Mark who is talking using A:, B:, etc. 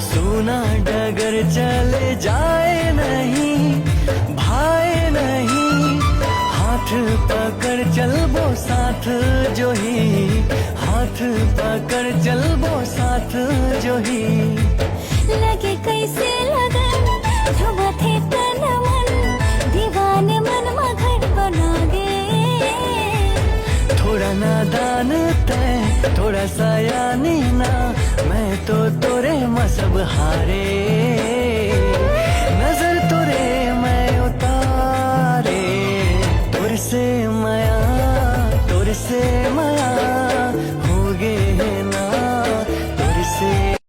A: सोना डगर चले जाए नहीं, भाए नहीं, हाथ पकड़ चल वो साथ जो ही, हाथ पकड़ चल वो साथ जो ही।
B: लगे कैसे लगन ध्रुव थे तन मन, दीवाने मन मगन बना गे।
A: थोड़ा नादान तय थोड़ा सा यानी ना, मैं तो तोरे मसब हारे, नजर तोरे मैं उतारे, तुर से माया तुर से माया।